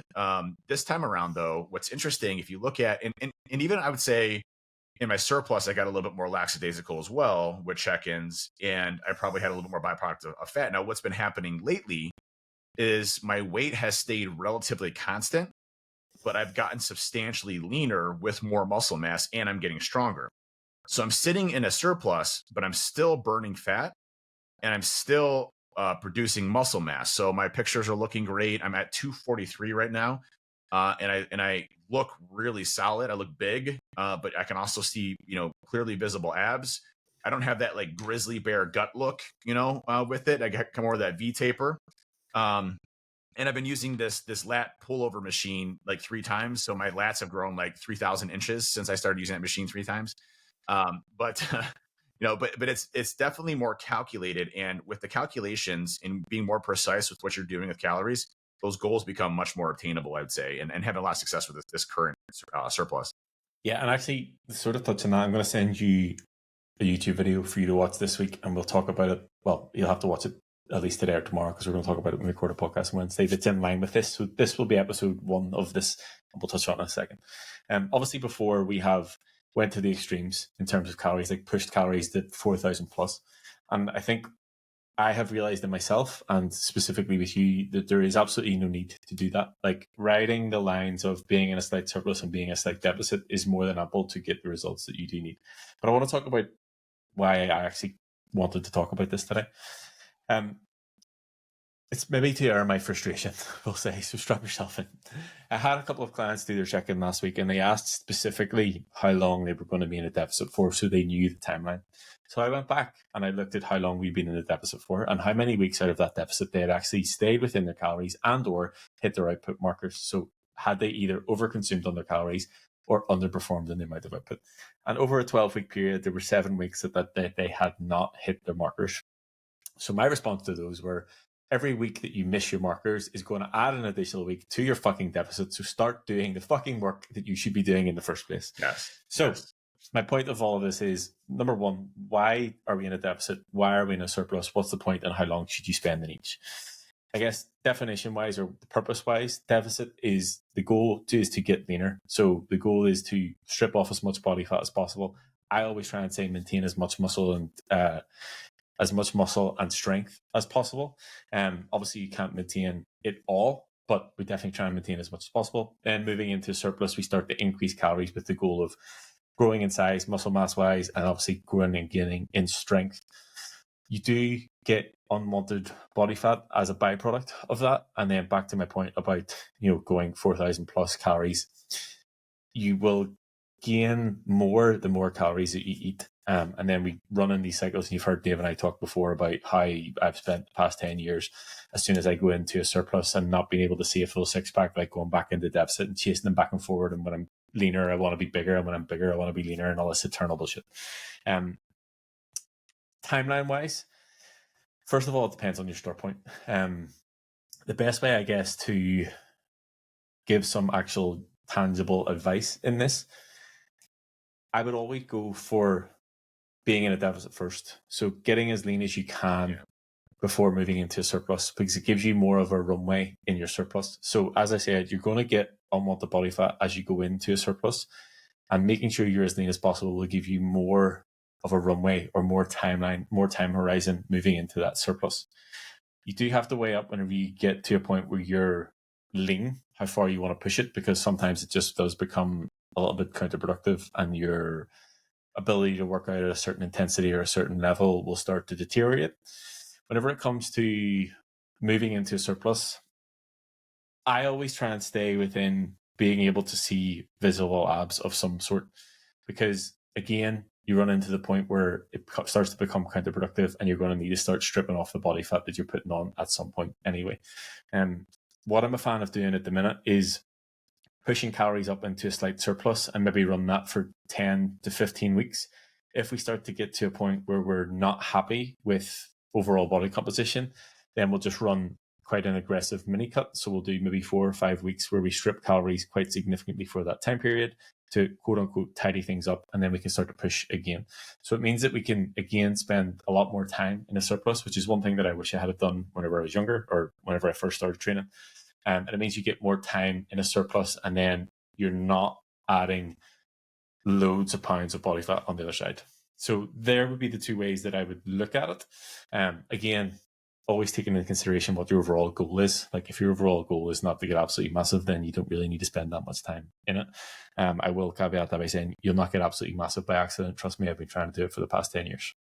this time around, though, what's interesting, if you look at, and even I would say in my surplus, I got a little bit more lackadaisical as well with check-ins, and I probably had a little bit more byproduct of fat. Now, what's been happening lately is my weight has stayed relatively constant, but I've gotten substantially leaner with more muscle mass, and I'm getting stronger. So I'm sitting in a surplus, but I'm still burning fat, and I'm still producing muscle mass. So my pictures are looking great. I'm at 243 right now. And I look really solid. I look big, but I can also see, clearly visible abs. I don't have that like grizzly bear gut look, with it. I got more of that V taper. And I've been using this lat pullover machine like 3 times. So my lats have grown like 3,000 inches since I started using that machine 3 times. But it's definitely more calculated. And with the calculations and being more precise with what you're doing with calories, those goals become much more obtainable, I would say, and having a lot of success with this current surplus. Yeah, and actually, sort of touching that, I'm going to send you a YouTube video for you to watch this week, and we'll talk about it. Well, you'll have to watch it at least today or tomorrow, because we're going to talk about it when we record a podcast on Wednesday that's in line with this. So this will be episode 1 of this, and we'll touch on it in a second. Obviously, before we went to the extremes in terms of calories, like pushed calories to 4,000 plus, and I think I have realized in myself, and specifically with you, that there is absolutely no need to do that. Like riding the lines of being in a slight surplus and being a slight deficit is more than ample to get the results that you do need. But I want to talk about why I actually wanted to talk about this today. It's maybe to air my frustration, we'll say, so strap yourself in. I had a couple of clients do their check-in last week, and they asked specifically how long they were going to be in a deficit for, so they knew the timeline. So I went back and I looked at how long we've been in a deficit for and how many weeks out of that deficit they had actually stayed within their calories and or hit their output markers. So had they either overconsumed on their calories or underperformed in the amount of output. And over a 12-week period, there were 7 weeks that they had not hit their markers. So my response to those were, every week that you miss your markers is going to add an additional week to your fucking deficit. So start doing the fucking work that you should be doing in the first place. Yes. So my point of all of this is, number one, why are we in a deficit? Why are we in a surplus? What's the point, and how long should you spend in each? I guess definition-wise or purpose-wise, deficit is the goal is to get leaner. So the goal is to strip off as much body fat as possible. I always try and say maintain as much muscle and strength as possible. Obviously, you can't maintain it all, but we definitely try and maintain as much as possible. Then moving into surplus, we start to increase calories with the goal of growing in size, muscle mass wise, and obviously growing and gaining in strength. you do get unwanted body fat as a byproduct of that. And then back to my point about, going 4,000 plus calories, you will gain more the more calories that you eat. And then we run in these cycles. And you've heard Dave and I talk before about how I've spent the past 10 years, as soon as I go into a surplus and not being able to see a full six pack, like going back into deficit and chasing them back and forward. And when I'm leaner, I want to be bigger. And when I'm bigger, I want to be leaner, and all this eternal bullshit. Timeline wise, first of all, it depends on your start point. The best way, I guess, to give some actual tangible advice in this, I would always go for being in a deficit first. So getting as lean as you can before moving into a surplus, because it gives you more of a runway in your surplus. So as I said, you're going to get unwanted body fat as you go into a surplus, and making sure you're as lean as possible will give you more of a runway or more timeline, more time horizon moving into that surplus. You do have to weigh up whenever you get to a point where you're lean, how far you want to push it, because sometimes it just does become a little bit counterproductive, and your ability to work out at a certain intensity or a certain level will start to deteriorate. Whenever it comes to moving into a surplus, I always try and stay within being able to see visible abs of some sort, because again, you run into the point where it starts to become counterproductive, and you're going to need to start stripping off the body fat that you're putting on at some point anyway. What I'm a fan of doing at the minute is pushing calories up into a slight surplus and maybe run that for 10 to 15 weeks. If we start to get to a point where we're not happy with overall body composition, then we'll just run quite an aggressive mini cut. So we'll do maybe 4 or 5 weeks where we strip calories quite significantly for that time period to quote unquote tidy things up, and then we can start to push again. So it means that we can again spend a lot more time in a surplus, which is one thing that I wish I had done whenever I was younger or whenever I first started training. And it means you get more time in a surplus, and then you're not adding loads of pounds of body fat on the other side. So there would be the two ways that I would look at it. Again, always taking into consideration what your overall goal is. Like if your overall goal is not to get absolutely massive, then you don't really need to spend that much time in it. I will caveat that by saying you'll not get absolutely massive by accident. Trust me, I've been trying to do it for the past 10 years.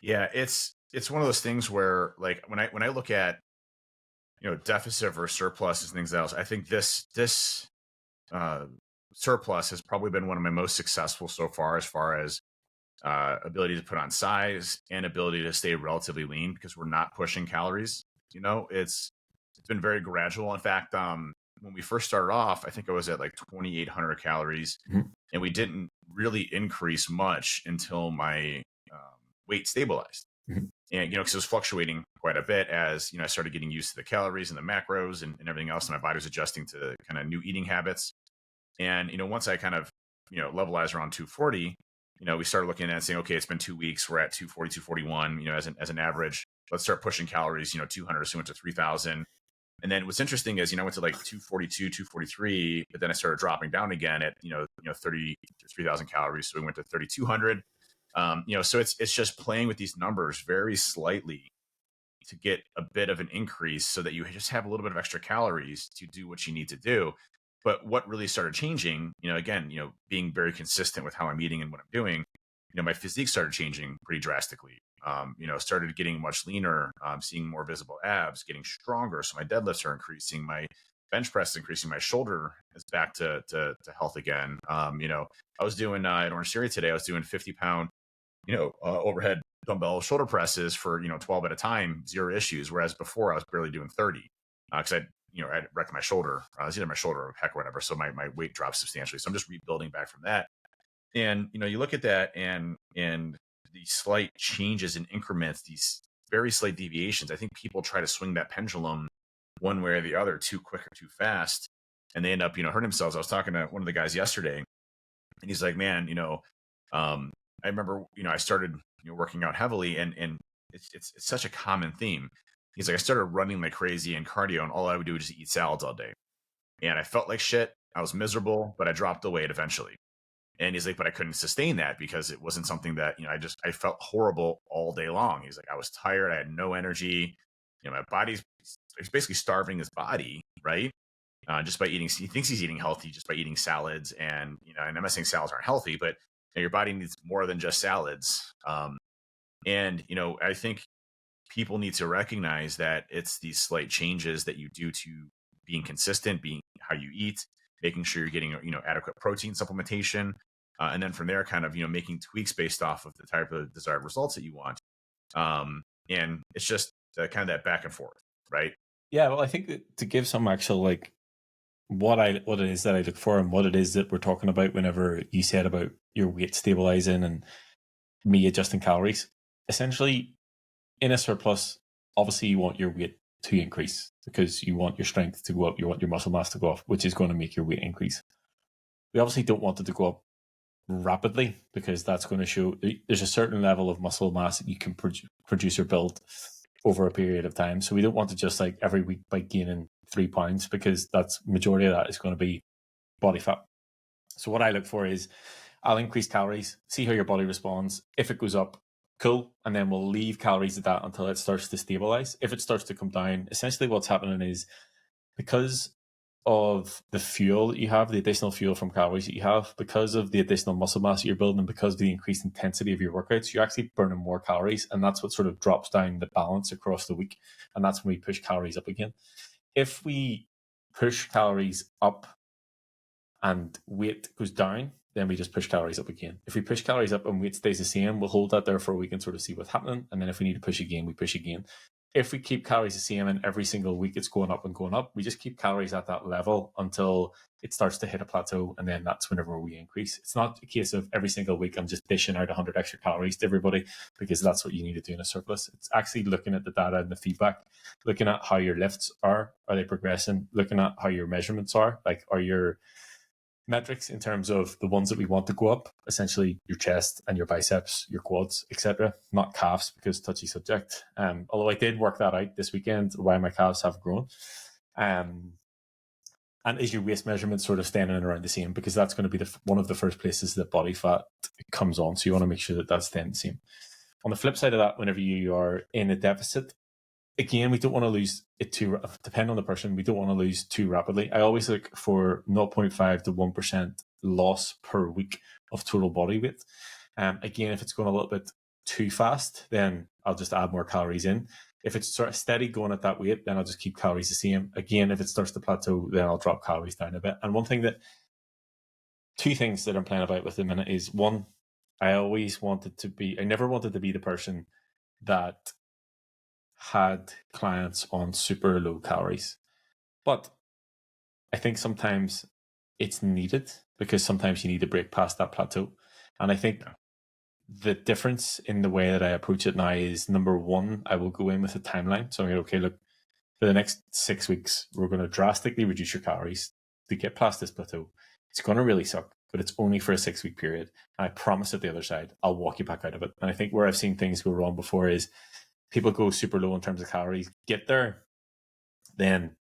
Yeah, it's one of those things where, like, when I look at deficit versus surplus and things else, I think this surplus has probably been one of my most successful so far as ability to put on size and ability to stay relatively lean, because we're not pushing calories. It's been very gradual. In fact, when we first started off, I think I was at like 2,800 calories, and we didn't really increase much until my weight stabilized. And, because it was fluctuating quite a bit as, I started getting used to the calories and the macros and everything else. And my body was adjusting to kind of new eating habits. And, once I kind of, levelized around 240, we started looking at it and saying, okay, it's been 2 weeks. We're at 240, 241, as an average. Let's start pushing calories, 200, so we went to 3,000. And then what's interesting is, I went to like 242, 243, but then I started dropping down again at, 3,000 calories. So we went to 3,200. So it's just playing with these numbers very slightly to get a bit of an increase so that you just have a little bit of extra calories to do what you need to do. But what really started changing, again, being very consistent with how I'm eating and what I'm doing, my physique started changing pretty drastically. Started getting much leaner, seeing more visible abs, getting stronger. So my deadlifts are increasing, my bench press is increasing, my shoulder is back to health again. I was doing at Orange Theory today, I was doing 50-pound overhead dumbbell shoulder presses for 12 at a time, 0 issues, whereas before I was barely doing 30 because I wrecked my shoulder. It's either my shoulder or heck or whatever, so my weight dropped substantially. So I'm just rebuilding back from that. And you look at that and these slight changes in increments, these very slight deviations, I think people try to swing that pendulum one way or the other, too quick or too fast, and they end up hurting themselves. I was talking to one of the guys yesterday, and he's like, man, I remember, I started working out heavily, and it's such a common theme. He's like, I started running like crazy and cardio, and all I would do was just eat salads all day. And I felt like shit. I was miserable, but I dropped the weight eventually. And he's like, but I couldn't sustain that because it wasn't something that, I felt horrible all day long. He's like, I was tired. I had no energy. My body's basically starving his body, right? Just by eating, he thinks he's eating healthy just by eating salads. And, and I'm not saying salads aren't healthy, but your body needs more than just salads. And, I think people need to recognize that it's these slight changes that you do to being consistent, being how you eat, making sure you're getting, adequate protein supplementation. And then from there, kind of, making tweaks based off of the type of desired results that you want. And it's just kind of that back and forth, right? Yeah, well, I think that to give some actual like what it is that I look for and what it is that we're talking about whenever you said about your weight stabilizing and me adjusting calories, essentially in a surplus, obviously you want your weight to increase because you want your strength to go up, you want your muscle mass to go up, which is going to make your weight increase. We obviously don't want it to go up rapidly because that's going to show there's a certain level of muscle mass that you can produce or build over a period of time. So we don't want to just like every week by gaining 3 pounds because that's majority of that is going to be body fat. So what I look for is I'll increase calories, see how your body responds. If it goes up, cool. And then we'll leave calories at that until it starts to stabilize. If it starts to come down, essentially what's happening is because of the fuel that you have, the additional fuel from calories that you have, because of the additional muscle mass that you're building, because of the increased intensity of your workouts, you're actually burning more calories. And that's what sort of drops down the balance across the week. And that's when we push calories up again. If we push calories up and weight goes down, then we just push calories up again. If we push calories up and weight stays the same, we'll hold that there for a week and sort of see what's happening. And then if we need to push again, we push again. If we keep calories the same and every single week it's going up and going up, we just keep calories at that level until it starts to hit a plateau. And then that's whenever we increase. It's not a case of every single week I'm just dishing out 100 extra calories to everybody because that's what you need to do in a surplus. It's actually looking at the data and the feedback, looking at how your lifts are they progressing, looking at how your measurements are, like are your metrics in terms of the ones that we want to go up, essentially your chest and your biceps, your quads, etc. Not calves because touchy subject. Although I did work that out this weekend, why my calves have grown. And is your waist measurement sort of standing around the same? Because that's going to be one of the first places that body fat comes on. So you want to make sure that that's staying the same. On the flip side of that, whenever you are in a deficit, again, we don't want to lose it too, depending on the person, we don't want to lose too rapidly. I always look for 0.5 to 1% loss per week of total body weight. Again, if it's going a little bit too fast, then I'll just add more calories in. If it's sort of steady going at that weight, then I'll just keep calories the same. Again, if it starts to plateau, then I'll drop calories down a bit. And two things that I'm playing about with the minute is one, I never wanted to be the person that had clients on super low calories. But I think sometimes it's needed because sometimes you need to break past that plateau. And I think the difference in the way that I approach it now is, number one, I will go in with a timeline. So I'm okay, look, for the next 6 weeks, we're going to drastically reduce your calories to get past this plateau. It's going to really suck, but it's only for a 6-week period. And I promise at the other side, I'll walk you back out of it. And I think where I've seen things go wrong before is people go super low in terms of calories, get there, then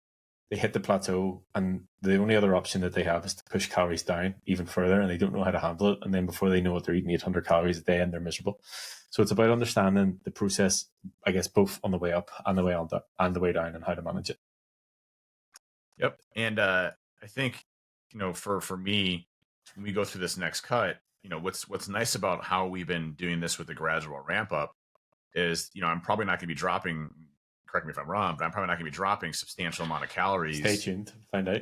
they hit the plateau, and the only other option that they have is to push calories down even further, and they don't know how to handle it. And then before they know it, they're eating 800 calories a day and they're miserable. So it's about understanding the process, I guess, both on the way up and the way on and the way down, and how to manage it. Yep. And I think, for me, when we go through this next cut, what's nice about how we've been doing this with the gradual ramp up is, I'm probably not going to be dropping, correct me if I'm wrong, but I'm probably not going to be dropping substantial amount of calories. Stay tuned, find out.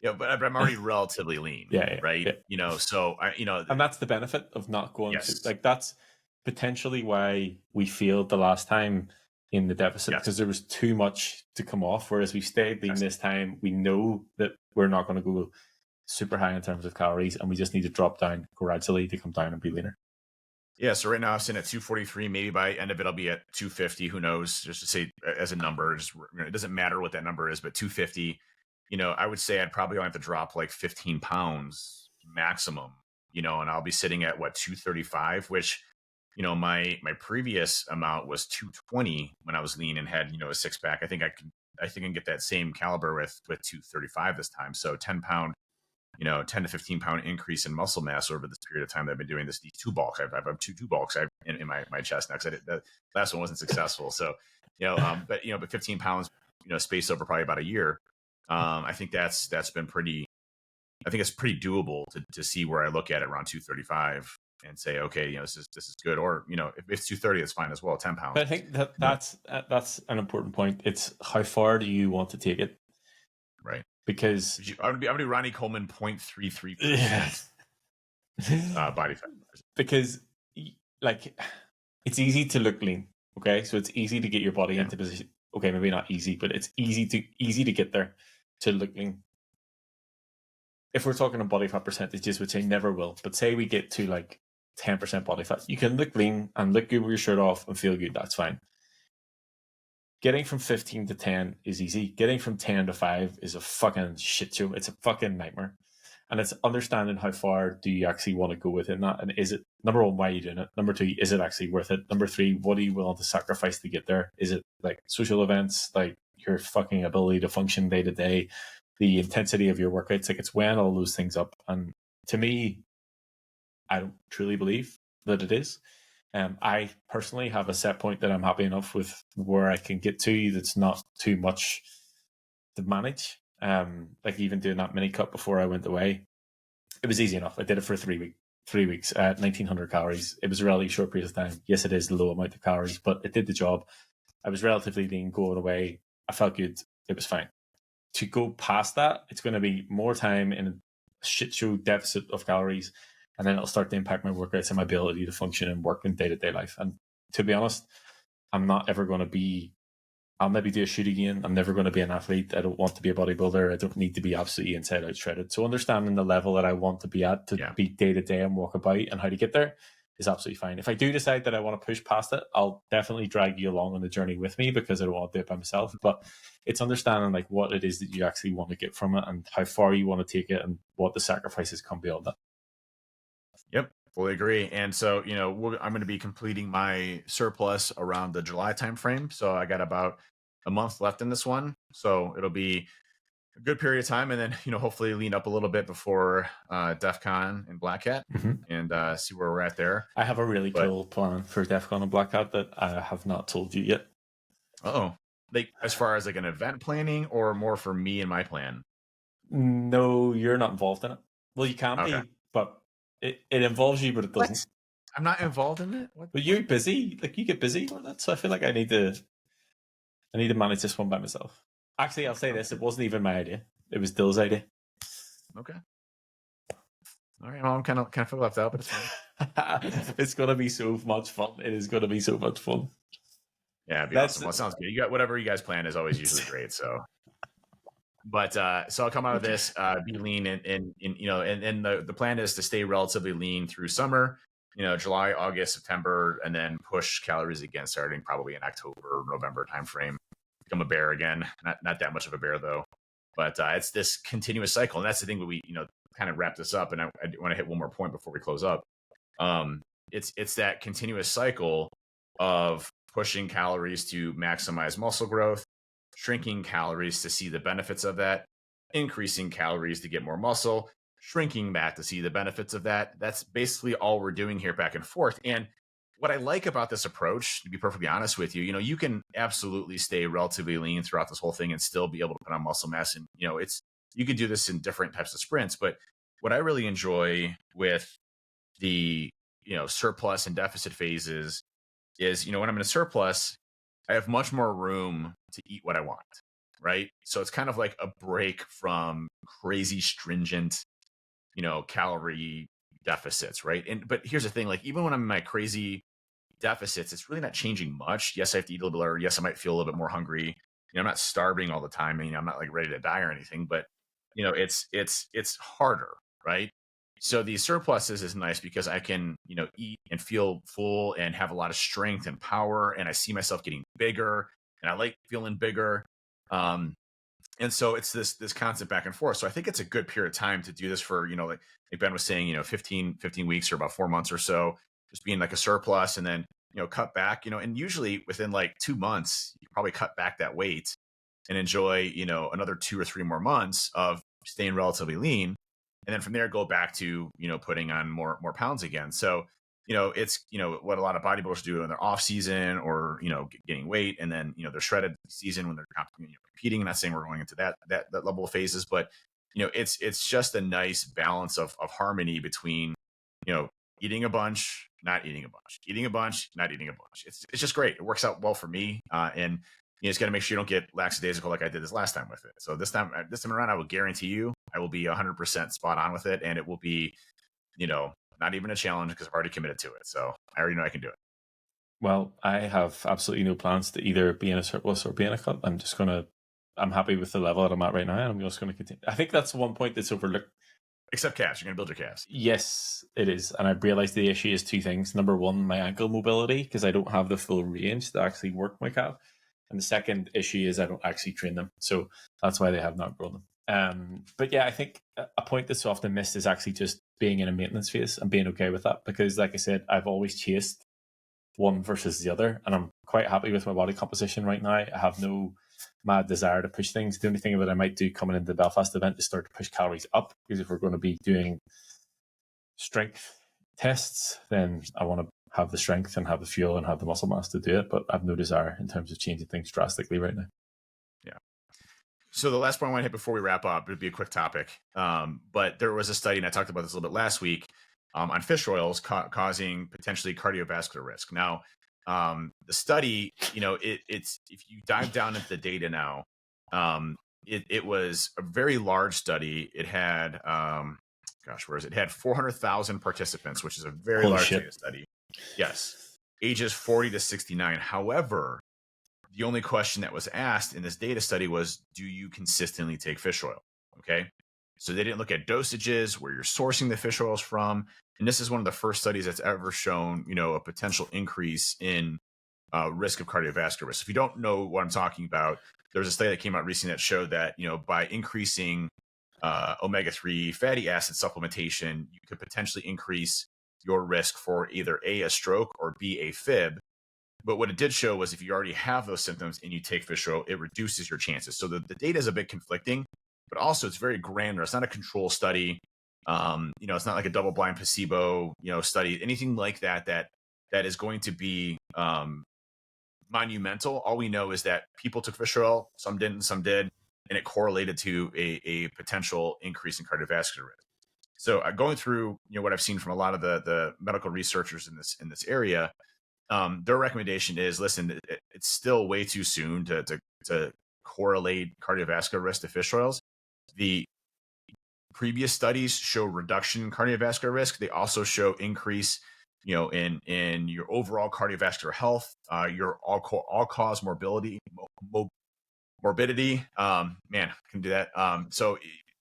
Yeah, but I'm already relatively lean. Yeah, right. Yeah. So and that's the benefit of not going yes. to, like, that's potentially why we failed the last time in the deficit, because there was too much to come off. Whereas we stayed lean this time, we know that we're not going to go super high in terms of calories, and we just need to drop down gradually to come down and be leaner. Yeah, so right now I'm sitting at 243. Maybe by end of it, I'll be at 250. Who knows? Just to say as a number, it doesn't matter what that number is, but 250. I would say I'd probably only have to drop like 15 pounds maximum. And I'll be sitting at 235, which, my previous amount was 220 when I was lean and had a 6-pack. I think I can get that same caliber with 235 this time. So 10 to 15 pound increase in muscle mass over this period of time that I've been doing these two bulks. I have two bulks in my chest now, because the last one wasn't successful. So, but 15 pounds, spaced over probably about a year. I think that's been pretty, I think it's pretty doable to see where I look at it around 235. and say, okay, this is good. Or, if it's 230, it's fine as well. 10 But I pounds. think that's an important point. It's how far do you want to take it? Right. Because I'm gonna be Ronnie Coleman 0.33% body fat. Because like it's easy to look lean. Okay, so it's easy to get your body into position. Okay, maybe not easy, but it's easy to get there to look lean. If we're talking on body fat percentages, which I never will, but say we get to like 10% body fat, you can look lean and look good with your shirt off and feel good. That's fine. Getting from 15 to 10 is easy. Getting from 10 to 5 is a fucking shit show. It's a fucking nightmare. And it's understanding how far do you actually want to go within that. And is it, number one, why are you doing it? Number two, is it actually worth it? Number three, what are you willing to sacrifice to get there? Is it like social events, like your fucking ability to function day to day, the intensity of your workouts? Like it's weighing all those things up. And to me, I don't truly believe that it is. I personally have a set point that I'm happy enough with where I can get to that's not too much to manage. Like even doing that mini cut before I went away, it was easy enough. I did it for 3 weeks at 1900 calories. It was a relatively short period of time. Yes, it is a low amount of calories, but it did the job. I was relatively lean going away. I felt good. It was fine. To go past that, it's going to be more time in a shit show deficit of calories, and then it'll start to impact my workouts and my ability to function and work in day-to-day life. And to be honest, I'm not ever going to be, I'll maybe do a shoot again. I'm never going to be an athlete. I don't want to be a bodybuilder. I don't need to be absolutely inside out shredded. So understanding the level that I want to be at to be day-to-day and walk about and how to get there is absolutely fine. If I do decide that I want to push past it, I'll definitely drag you along on the journey with me because I don't want to do it by myself. But it's understanding like what it is that you actually want to get from it and how far you want to take it and what the sacrifices come beyond that. Yep, fully agree. And so, I'm going to be completing my surplus around the July timeframe. So I got about a month left in this one. So it'll be a good period of time, and then hopefully lean up a little bit before DEF CON and Black Hat, and see where we're at there. I have a really cool plan for DEF CON and Black Hat that I have not told you yet. Like as far as like an event planning, or more for me and my plan? No, you're not involved in it. Well, you can be, but it involves you, but it doesn't. What? I'm not involved in it. But you're busy. Like you get busy on that, so I feel like I need to manage this one by myself. Actually, I'll say this: it wasn't even my idea. It was Dill's idea. Okay. All right. Well, I'm kind of feel left out, but it's fine. It's gonna be so much fun. It is gonna be so much fun. Yeah, it'd be awesome. Well, it sounds good. You got whatever you guys plan is always usually great. So, but so I'll come out of this, be lean, and the plan is to stay relatively lean through summer. July, August, September, and then push calories again starting probably in October, November timeframe. Become a bear again. Not that much of a bear though, but it's this continuous cycle, and that's the thing that we kind of wrap this up. And I want to hit one more point before we close up. It's that continuous cycle of pushing calories to maximize muscle growth, shrinking calories to see the benefits of that, increasing calories to get more muscle, shrinking back to see the benefits of that. That's basically all we're doing here, back and forth. And what I like about this approach, to be perfectly honest with you, you can absolutely stay relatively lean throughout this whole thing and still be able to put on muscle mass. And, you could do this in different types of sprints. But what I really enjoy with the, surplus and deficit phases is, when I'm in a surplus, I have much more room to eat what I want. Right. So it's kind of like a break from crazy stringent, calorie deficits. Right. But here's the thing, like, even when I'm in my crazy deficits, it's really not changing much. Yes, I have to eat a little bit. Yes, I might feel a little bit more hungry. I'm not starving all the time. I'm not like ready to die or anything, but it's harder, right? So these surpluses is nice because I can, eat and feel full and have a lot of strength and power, and I see myself getting bigger, and I like feeling bigger. And so it's this constant back and forth. So I think it's a good period of time to do this for, like Ben was saying, 15 weeks or about 4 months or so, just being like a surplus, and then, cut back, and usually within like 2 months, you probably cut back that weight and enjoy, another 2 or 3 more months of staying relatively lean. And then from there, go back to, putting on more pounds again. So, it's, what a lot of bodybuilders do in their off season, or, getting weight, and then, their shredded season when they're competing. I'm not saying we're going into that level of phases, but, it's just a nice balance of harmony between, eating a bunch, not eating a bunch, eating a bunch, not eating a bunch. It's just great. It works out well for me. And you just got to make sure you don't get lackadaisical like I did this last time with it. So this time around, I will guarantee you, I will be 100% spot on with it, and it will be, not even a challenge because I've already committed to it. So I already know I can do it. Well, I have absolutely no plans to either be in a surplus or be in a cut. I'm happy with the level that I'm at right now, and I'm just going to continue. I think that's one point that's overlooked. Except calves. You're going to build your calves. Yes, it is. And I've realized the issue is two things. Number one, my ankle mobility, because I don't have the full range to actually work my calf. And the second issue is I don't actually train them. So that's why they have not grown them. But yeah, I think a point that's often missed is actually just being in a maintenance phase and being okay with that. Because like I said, I've always chased one versus the other. And I'm quite happy with my body composition right now. I have no mad desire to push things. The only thing that I might do coming into the Belfast event is start to push calories up, because if we're going to be doing strength tests, then I want to have the strength and have the fuel and have the muscle mass to do it, but I have no desire in terms of changing things drastically right now. Yeah. So the last point I want to hit before we wrap up, it would be a quick topic, but there was a study, and I talked about this a little bit last week, on fish oils causing potentially cardiovascular risk. Now, the study, it's if you dive down into the data now, it was a very large study. It had, where is it? It had 400,000 participants, which is a very large data study. Yes, ages 40 to 69. However, the only question that was asked in this data study was, do you consistently take fish oil? Okay. So they didn't look at dosages, where you're sourcing the fish oils from. And this is one of the first studies that's ever shown, a potential increase in risk of cardiovascular risk. If you don't know what I'm talking about, there was a study that came out recently that showed that, by increasing omega-3 fatty acid supplementation, you could potentially increase your risk for either A, a stroke, or B, a fib. But what it did show was if you already have those symptoms and you take fish oil, it reduces your chances. So the data is a bit conflicting, but also it's very granular. It's not a control study. It's not like a double-blind placebo, study, anything like that is going to be monumental. All we know is that people took fish oil, some didn't, some did, and it correlated to a potential increase in cardiovascular risk. So going through, what I've seen from a lot of the medical researchers in this area, their recommendation is, listen, it's still way too soon to correlate cardiovascular risk to fish oils. The previous studies show reduction in cardiovascular risk. They also show increase, in your overall cardiovascular health, your all cause morbidity. Man, I can do that. So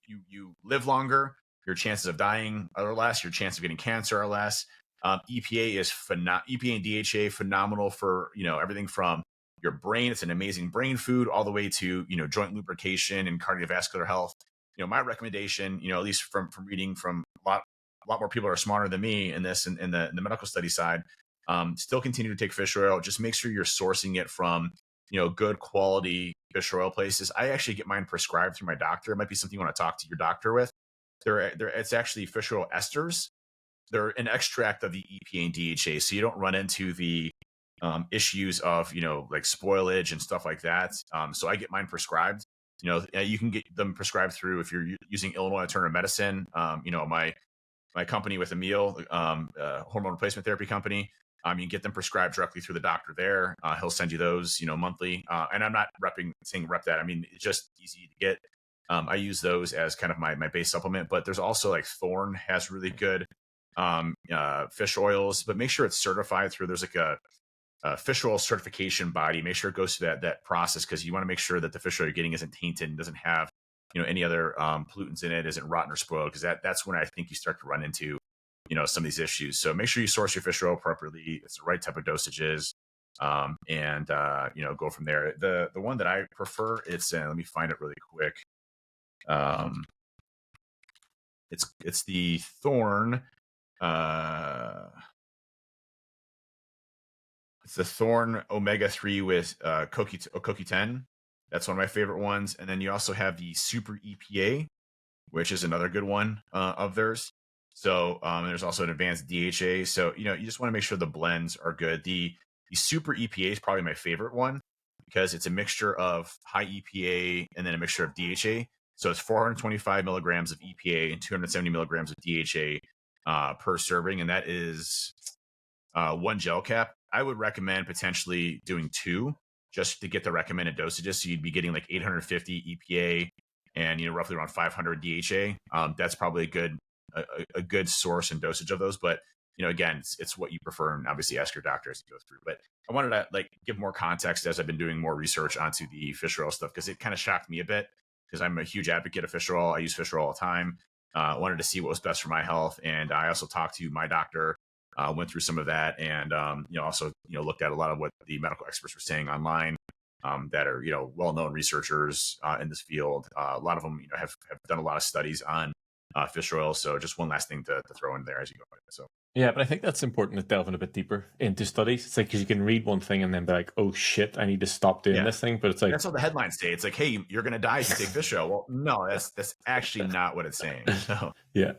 you live longer, your chances of dying are less, your chance of getting cancer are less. EPA and DHA phenomenal for everything from your brain. It's an amazing brain food, all the way to joint lubrication and cardiovascular health. My recommendation, at least from reading from a lot more people are smarter than me in this, and in the medical study side, still continue to take fish oil. Just make sure you're sourcing it from good quality fish oil places. I actually get mine prescribed through my doctor. It might be something you want to talk to your doctor with. It's actually fish oil esters. They're an extract of the EPA and DHA, so you don't run into the issues of like spoilage and stuff like that. So I get mine prescribed. You can get them prescribed through, if you're using Illinois Alternative Medicine. My company with Emil, hormone replacement therapy company. You can get them prescribed directly through the doctor there. He'll send you those, monthly. And I'm not saying rep that. I mean, it's just easy to get. I use those as kind of my base supplement. But there's also like Thorne has really good fish oils, but make sure it's certified through. There's like a fish oil certification body. Make sure it goes through that process, because you want to make sure that the fish oil you're getting isn't tainted and doesn't have any other pollutants in it, isn't rotten or spoiled, because that's when I think you start to run into some of these issues. So make sure you source your fish oil properly. It's the right type of dosages, and go from there. The one that I prefer, it's let me find it really quick. It's the Thorne. It's the Thorne omega-3 with CoQ10. That's one of my favorite ones. And then you also have the Super EPA, which is another good one of theirs. So there's also an advanced DHA. So you just want to make sure the blends are good. The Super EPA is probably my favorite one, because it's a mixture of high EPA and then a mixture of DHA. So it's 425 milligrams of EPA and 270 milligrams of DHA. per serving, and that is one gel cap. I would recommend potentially doing 2 just to get the recommended dosages. So you'd be getting like 850 EPA and roughly around 500 DHA. That's probably a good source and dosage of those. But again, it's what you prefer, and obviously ask your doctor as you go through. But I wanted to give more context as I've been doing more research onto the fish oil stuff, because it kind of shocked me a bit, because I'm a huge advocate of fish oil. I use fish oil all the time. Wanted to see what was best for my health, and I also talked to my doctor. Went through some of that, and also looked at a lot of what the medical experts were saying online, that are well-known researchers in this field. A lot of them have done a lot of studies on fish oil. So just one last thing to throw in there as you go. So yeah, but I think that's important to delve in a bit deeper into studies. It's like, because you can read one thing and then be like, oh shit, I need to stop doing this thing. But it's like, that's what the headlines say. It's like, hey, you're gonna die if you take fish oil. Well, no, that's actually not what it's saying. So yeah.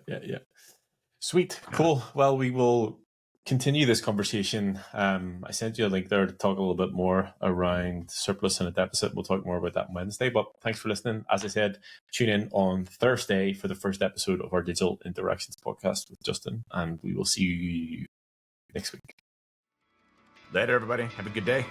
Sweet, cool. Well, we will continue this conversation. I sent you a link there to talk a little bit more around surplus and a deficit. We'll talk more about that on Wednesday, but thanks for listening. As I said, tune in on Thursday for the first episode of our Digital Interactions podcast with Justin, and we will see you next week. Later, everybody. Have a good day.